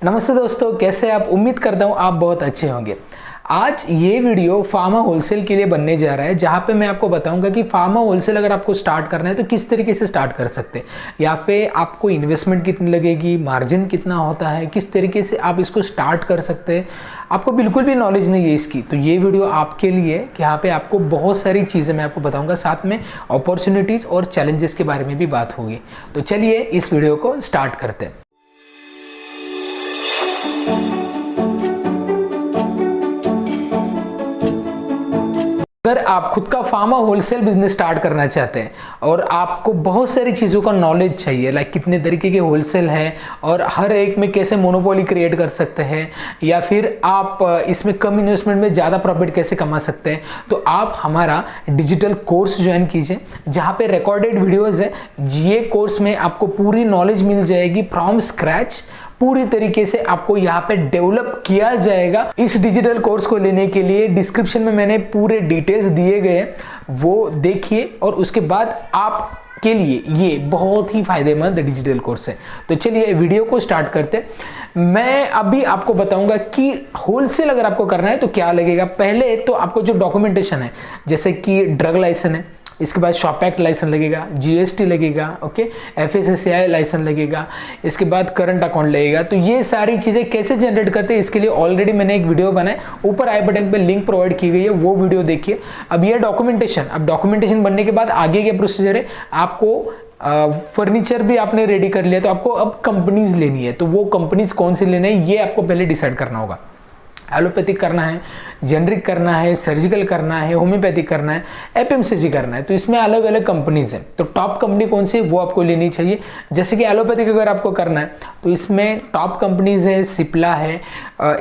नमस्ते दोस्तों, कैसे आप? उम्मीद करता हूँ आप बहुत अच्छे होंगे। आज ये वीडियो फार्मा होलसेल के लिए बनने जा रहा है, जहाँ पे मैं आपको बताऊंगा कि फार्मा होलसेल अगर आपको स्टार्ट करना है तो किस तरीके से स्टार्ट कर सकते हैं, या फिर आपको इन्वेस्टमेंट कितनी लगेगी, मार्जिन कितना होता है, किस तरीके से आप इसको स्टार्ट कर सकते हैं। आपको बिल्कुल भी नॉलेज नहीं है इसकी, तो ये वीडियो आपके लिए कि यहाँ पे आपको बहुत सारी चीज़ें मैं आपको बताऊंगा, साथ में अपॉर्चुनिटीज़ और चैलेंजेस के बारे में भी बात होगी। तो चलिए इस वीडियो को स्टार्ट करते हैं। अगर आप खुद का फार्मा होलसेल बिजनेस स्टार्ट करना चाहते हैं और आपको बहुत सारी चीज़ों का नॉलेज चाहिए, लाइक कितने तरीके के होलसेल हैं और हर एक में कैसे मोनोपोली क्रिएट कर सकते हैं, या फिर आप इसमें कम इन्वेस्टमेंट में ज़्यादा प्रॉफिट कैसे कमा सकते हैं, तो आप हमारा डिजिटल कोर्स ज्वाइन कीजिए, जहाँ पे रिकॉर्डेड वीडियोज़ है। ये कोर्स में आपको पूरी नॉलेज मिल जाएगी फ्रॉम स्क्रैच, पूरी तरीके से आपको यहाँ पे डेवलप किया जाएगा। इस डिजिटल कोर्स को लेने के लिए डिस्क्रिप्शन में मैंने पूरे डिटेल्स दिए गए हैं, वो देखिए और उसके बाद आप के लिए ये बहुत ही फायदेमंद डिजिटल कोर्स है। तो चलिए वीडियो को स्टार्ट करते हैं। मैं अभी आपको बताऊंगा कि होलसेल अगर आपको करना है तो क्या लगेगा। पहले तो आपको जो डॉक्यूमेंटेशन है, जैसे कि ड्रग लाइसेंस है, इसके बाद शॉप एक्ट लाइसेंस लगेगा, जीएसटी लगेगा, ओके, एफएसएसएआई लाइसेंस लगेगा, इसके बाद करंट अकाउंट लगेगा। तो ये सारी चीज़ें कैसे जनरेट करते हैं, इसके लिए ऑलरेडी मैंने एक वीडियो बनाया, ऊपर आई बटन पे लिंक प्रोवाइड की गई है, वो वीडियो देखिए। अब ये डॉक्यूमेंटेशन, अब डॉक्यूमेंटेशन बनने के बाद आगे क्या प्रोसीजर है, आपको फर्नीचर भी आपने रेडी कर लिया, तो आपको अब कंपनीज लेनी है। तो वो कंपनीज कौन सी लेना है ये आपको पहले डिसाइड करना होगा। एलोपैथिक करना है, जेनरिक करना है, सर्जिकल करना है, होम्योपैथिक करना है, एफएमसीजी करना है, तो इसमें अलग अलग कंपनीज हैं। तो टॉप कंपनी कौन सी है वो आपको लेनी चाहिए। जैसे कि एलोपैथिक अगर आपको करना है तो इसमें टॉप कंपनीज है, सिप्ला है,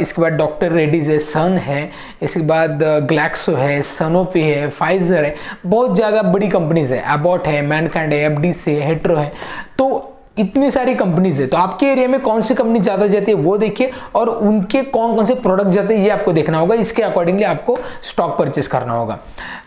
इसके बाद डॉक्टर रेड्डीज है, सन है, इसके बाद ग्लैक्सो है, सनोफी है, फाइजर है, बहुत ज़्यादा बड़ी कंपनीज है, एबॉट है, मैनकाइंड है, एफडीसी है, हेट्रो है। तो इतनी सारी कंपनीज है, तो आपके एरिया में कौन सी कंपनी ज़्यादा जाती है वो देखिए, और उनके कौन कौन से प्रोडक्ट जाते हैं ये आपको देखना होगा। इसके अकॉर्डिंगली आपको स्टॉक परचेस करना होगा।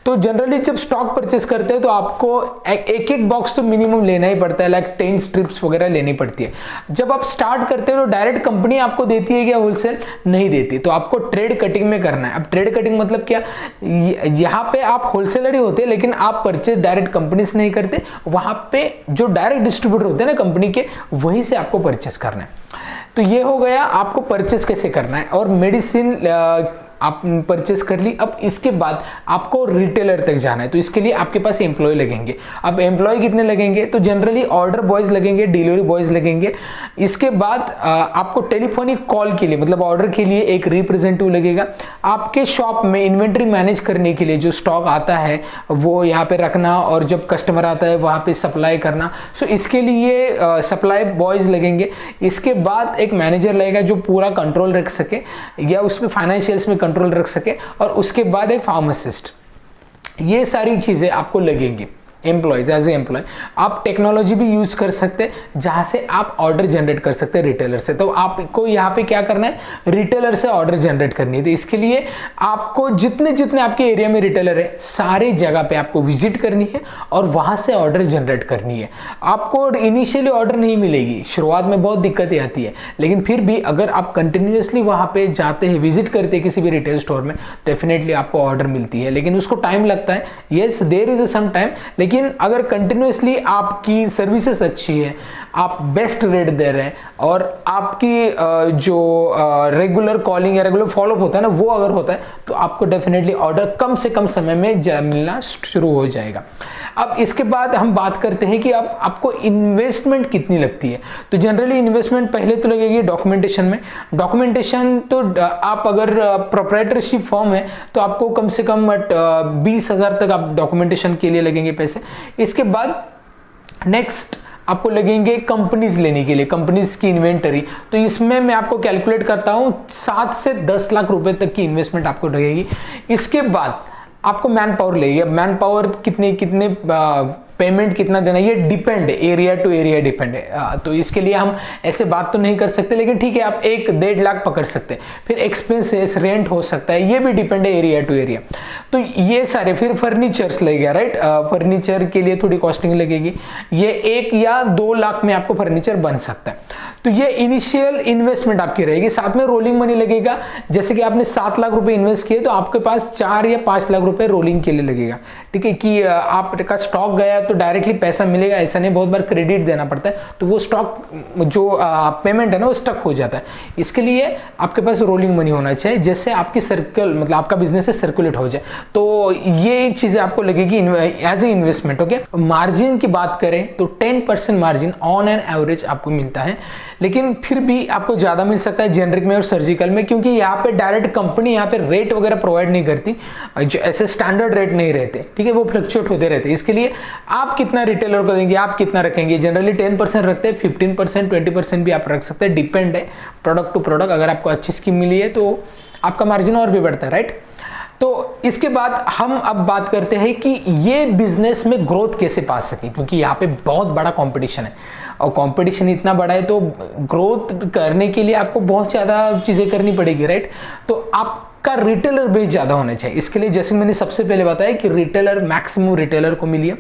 तो जनरली जब स्टॉक परचेस करते हैं तो आपको एक एक बॉक्स तो मिनिमम लेना ही पड़ता है, लाइक 10 स्ट्रिप्स वगैरह लेनी पड़ती है। जब आप स्टार्ट करते हो तो डायरेक्ट कंपनी आपको देती है क्या होलसेल? नहीं देती, तो आपको ट्रेड कटिंग में करना है। अब ट्रेड कटिंग मतलब क्या, यहाँ पे आप होलसेलर ही होते हैं लेकिन आप परचेस डायरेक्ट कंपनी से नहीं करते, वहां पे जो डायरेक्ट डिस्ट्रीब्यूटर होते हैं ना कंपनी के, वहीं से आपको परचेस करना है। तो ये हो गया आपको परचेस कैसे करना है। और मेडिसिन आप परचेस कर ली। अब इसके बाद आपको रिटेलर तक जाना है, तो इसके लिए आपके पास एम्प्लॉय लगेंगे। अब एम्प्लॉय कितने लगेंगे, तो जनरली ऑर्डर बॉयज लगेंगे, डिलीवरी बॉयज लगेंगे। इसके बाद आपको टेलीफोनिक कॉल के लिए, मतलब ऑर्डर के लिए एक रिप्रेजेंटेटिव लगेगा। आपके शॉप में इन्वेंट्री मैनेज करने के लिए जो स्टॉक आता है वो यहाँ पे रखना, और जब कस्टमर आता है वहाँ पे सप्लाई करना, सो इसके लिए सप्लाई बॉयज लगेंगे। इसके बाद एक मैनेजर लगेगा जो पूरा कंट्रोल रख सके या उसमें फाइनेंशियल्स में कंट्रोल रख सके, और उसके बाद एक फार्मासिस्ट। ये सारी चीजें आपको लगेंगी एम्प्लॉयज, एज ए एम्प्लॉय। आप टेक्नोलॉजी भी यूज कर सकते हैं जहां से आप ऑर्डर जनरेट कर सकते हैं रिटेलर से। तो आपको यहाँ पे क्या करना है, रिटेलर से ऑर्डर जनरेट करनी है। तो इसके लिए आपको जितने जितने आपके एरिया में रिटेलर है सारे जगह पे आपको विजिट करनी है और वहां से ऑर्डर जनरेट करनी है। आपको इनिशियली ऑर्डर नहीं मिलेगी, शुरुआत में बहुत दिक्कतें आती है, लेकिन फिर भी अगर आप कंटिन्यूसली वहां पे जाते हैं, विजिट करते हैं किसी भी रिटेल स्टोर में, डेफिनेटली आपको ऑर्डर मिलती है। लेकिन उसको टाइम लगता है, yes there is some time, लेकिन अगर कंटिन्यूसली आपकी सर्विसेज अच्छी है, आप बेस्ट रेट दे रहे हैं, और आपकी जो रेगुलर कॉलिंग या रेगुलर फॉलोअप होता है ना, वो अगर होता है, तो आपको डेफिनेटली ऑर्डर कम से कम समय में मिलना शुरू हो जाएगा। अब इसके बाद हम बात करते हैं कि अब आपको इन्वेस्टमेंट कितनी लगती है। तो जनरली इन्वेस्टमेंट पहले तो लगेगी डॉक्यूमेंटेशन में। डॉक्यूमेंटेशन तो आप अगर प्रोप्राइटरशिप फर्म है तो आपको कम से कम 20,000 तक आप डॉक्यूमेंटेशन के लिए लगेंगे पैसे। इसके बाद नेक्स्ट आपको लगेंगे कंपनीज लेने के लिए, कंपनीज की इन्वेंटरी। तो इसमें मैं आपको कैलकुलेट करता हूं 7 से 10 लाख रुपए तक की इन्वेस्टमेंट आपको लगेगी। इसके बाद आपको मैन पावर लगेगी। मैन पावर कितने पेमेंट कितना देना, ये डिपेंड है, एरिया टू एरिया डिपेंड है। तो इसके लिए हम ऐसे बात तो नहीं कर सकते, लेकिन ठीक है आप 1-1.5 लाख पकड़ सकते हैं। फिर एक्सपेंसेस, रेंट हो सकता है, ये भी डिपेंड है एरिया टू एरिया। तो ये सारे, फिर फर्नीचर्स लगेगा, राइट, फर्नीचर के लिए थोड़ी कॉस्टिंग लगेगी, ये 1 या 2 लाख में आपको फर्नीचर बन सकता है। तो ये इनिशियल इन्वेस्टमेंट आपकी रहेगी, साथ में रोलिंग मनी लगेगा। जैसे कि आपने 7 लाख रुपए इन्वेस्ट किए तो आपके पास 4 या 5 लाख रुपए रोलिंग के लिए लगेगा, ठीक है, कि आपका स्टॉक गया तो डायरेक्टली पैसा मिलेगा ऐसा नहीं, बहुत बार क्रेडिट देना पड़ता है, तो वो स्टॉक जो पेमेंट है ना वो स्टक हो जाता है। इसके लिए आपके पास रोलिंग मनी होना चाहिए, जैसे आपकी सर्कल, मतलब आपका बिजनेस सर्कुलेट हो जाए। तो ये चीजें आपको लगेगी as a investment. Okay, margin की बात करें तो 10% मार्जिन ऑन एन एवरेज आपको मिलता है, लेकिन फिर भी आपको ज्यादा मिल सकता है जेनरिक में और सर्जिकल में, क्योंकि यहाँ पे डायरेक्ट कंपनी यहाँ पे रेट वगैरह प्रोवाइड नहीं करती, जो ऐसे स्टैंडर्ड रेट नहीं रहते, ठीक है, वो फ्लक्चुएट होते रहते। इसके लिए आप कितना रिटेलर को देंगे, आप कितना रखेंगे, जनरली 10% रखते हैं, 15%, 20% भी आप रख सकते हैं, डिपेंड है प्रोडक्ट टू प्रोडक्ट। अगर आपको अच्छी स्कीम मिली है तो आपका मार्जिन और भी बढ़ता है, राइट। तो इसके बाद हम अब बात करते हैं कि ये बिजनेस में ग्रोथ कैसे पा सके, क्योंकि यहाँ पे बहुत बड़ा कंपटीशन है, और कंपटीशन इतना बड़ा है तो ग्रोथ करने के लिए आपको बहुत ज़्यादा चीज़ें करनी पड़ेगी, राइट। तो आपका रिटेलर बेस ज़्यादा होना चाहिए। इसके लिए जैसे मैंने सबसे पहले बताया कि रिटेलर, मैक्सिमम रिटेलर को मिलिए,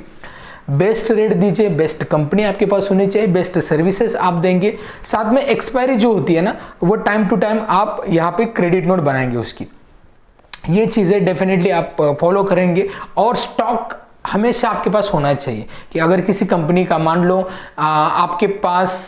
बेस्ट रेट दीजिए, बेस्ट कंपनी आपके पास होनी चाहिए, बेस्ट सर्विसेज आप देंगे, साथ में एक्सपायरी जो होती है ना वो टाइम टू टाइम आप यहाँ पे क्रेडिट नोट बनाएंगे उसकी। ये चीज़ें डेफिनेटली आप फॉलो करेंगे। और स्टॉक हमेशा आपके पास होना चाहिए, कि अगर किसी कंपनी का, मान लो आपके पास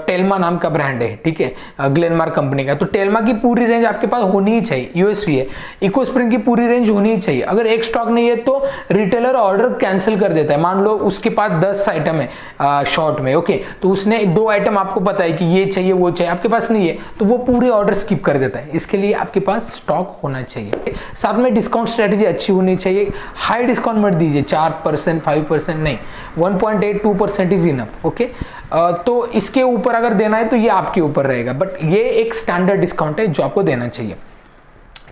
टेल्मा नाम का ब्रांड है, ठीक है, ग्लेनमार्क कंपनी का, तो टेल्मा की पूरी रेंज आपके पास होनी ही चाहिए, यूएसपी है, इकोस्प्रिंग की पूरी रेंज होनी ही चाहिए। अगर एक स्टॉक नहीं है तो रिटेलर ऑर्डर कैंसिल कर देता है। मान लो उसके पास 10 आइटम है शॉर्ट में, ओके, तो उसने 2 आइटम आपको पता है कि ये चाहिए वो चाहिए, आपके पास नहीं है तो वो पूरे ऑर्डर स्किप कर देता है। इसके लिए आपके पास स्टॉक होना चाहिए, साथ में डिस्काउंट स्ट्रेटेजी अच्छी होनी चाहिए। हाई डिस्काउंट मत दीजिए, 4%, 5% नहीं, 1.8, 2% इज इनफ, ओके। तो इसके ऊपर अगर देना है तो ये आपके ऊपर रहेगा, बट ये एक स्टैंडर्ड डिस्काउंट है जो आपको देना चाहिए।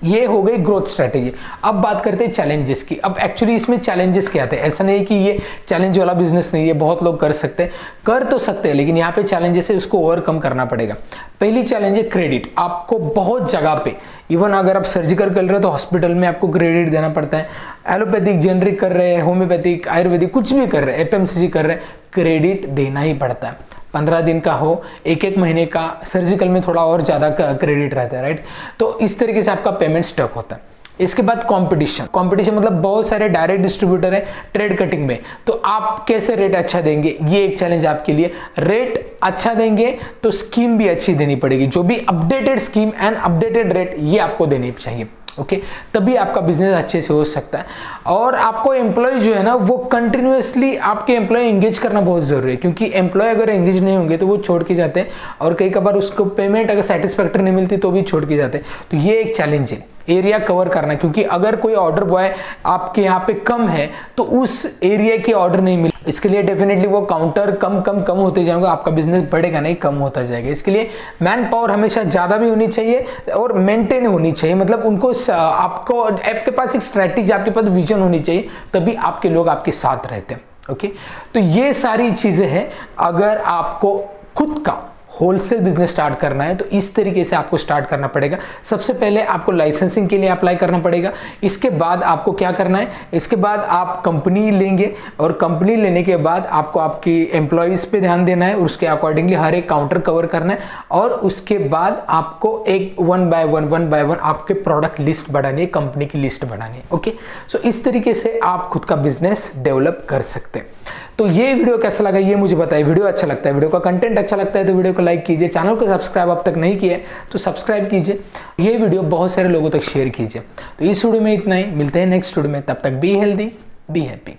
ये हो गई ग्रोथ स्ट्रेटेजी। अब बात करते हैं चैलेंजेस की। अब एक्चुअली इसमें चैलेंजेस क्या थे, ऐसा नहीं कि ये चैलेंज वाला बिजनेस नहीं है, बहुत लोग कर सकते हैं, कर तो सकते हैं, लेकिन यहाँ पे चैलेंजेस है, उसको ओवरकम करना पड़ेगा। पहली चैलेंज है क्रेडिट। आपको बहुत जगह पे, इवन अगर आप सर्जिकल कर रहे हो तो हॉस्पिटल में आपको क्रेडिट देना पड़ता है, एलोपैथिक, जेनरिक कर रहे हैं, होम्योपैथिक, आयुर्वेदिक, कुछ भी कर रहे हैं, एफएमसीजी कर रहे हैं, क्रेडिट देना ही पड़ता है। 15 दिन का हो, 1-1 महीने का, सर्जिकल में थोड़ा और ज़्यादा क्रेडिट रहता है, राइट। तो इस तरीके से आपका पेमेंट स्टक होता है। इसके बाद कंपटीशन। कंपटीशन मतलब बहुत सारे डायरेक्ट डिस्ट्रीब्यूटर है ट्रेड कटिंग में, तो आप कैसे रेट अच्छा देंगे, ये एक चैलेंज आपके लिए। रेट अच्छा देंगे तो स्कीम भी अच्छी देनी पड़ेगी, जो भी updated scheme and updated rate ये आपको देनी चाहिए, ओके, तभी आपका बिजनेस अच्छे से हो सकता है। और आपको एम्प्लॉय जो है ना वो कंटिन्यूअसली आपके एम्प्लॉय एंगेज करना बहुत जरूरी है, क्योंकि एम्प्लॉय अगर एंगेज नहीं होंगे तो वो छोड़ के जाते हैं, और कई बार उसको पेमेंट अगर सेटिस्फैक्टरी नहीं मिलती तो भी छोड़ के जाते हैं। तो ये एक चैलेंज है, एरिया कवर करना, क्योंकि अगर कोई ऑर्डर बॉय आपके यहाँ पे कम है तो उस एरिया के ऑर्डर नहीं मिले, इसके लिए डेफिनेटली वो काउंटर कम होते जाएंगे, आपका बिजनेस बढ़ेगा नहीं, कम होता जाएगा। इसके लिए मैन पावर हमेशा ज्यादा भी होनी चाहिए और मेंटेन होनी चाहिए, मतलब उनको आपको आपके पास एक स्ट्रेटेजी, आपके पास विजन होनी चाहिए, तभी आपके लोग आपके साथ रहते हैं, ओके। तो ये सारी चीजें हैं। अगर आपको खुद का होलसेल बिजनेस स्टार्ट करना है तो इस तरीके से आपको स्टार्ट करना पड़ेगा। सबसे पहले आपको लाइसेंसिंग के लिए अप्लाई करना पड़ेगा। इसके बाद आपको क्या करना है, इसके बाद आप कंपनी लेंगे, और कंपनी लेने के बाद आपको आपकी एम्प्लॉयज पे ध्यान देना है, और उसके अकॉर्डिंगली हर एक काउंटर कवर करना है, और उसके बाद आपको एक 1 बाय 1 आपके प्रोडक्ट लिस्ट बढ़ानी है, कंपनी की लिस्ट बढ़ानी है, ओके। सो इस तरीके से आप खुद का बिजनेस डेवलप कर सकते हैं। तो ये वीडियो कैसा लगा ये मुझे बताइए। वीडियो अच्छा लगता है, वीडियो का कंटेंट अच्छा लगता है तो वीडियो को लाइक कीजिए, चैनल को सब्सक्राइब अब तक नहीं किया तो सब्सक्राइब कीजिए, ये वीडियो बहुत सारे लोगों तक शेयर कीजिए। तो इस वीडियो में इतना ही, मिलते हैं नेक्स्ट वीडियो में, तब तक बी हेल्दी, बी हैप्पी।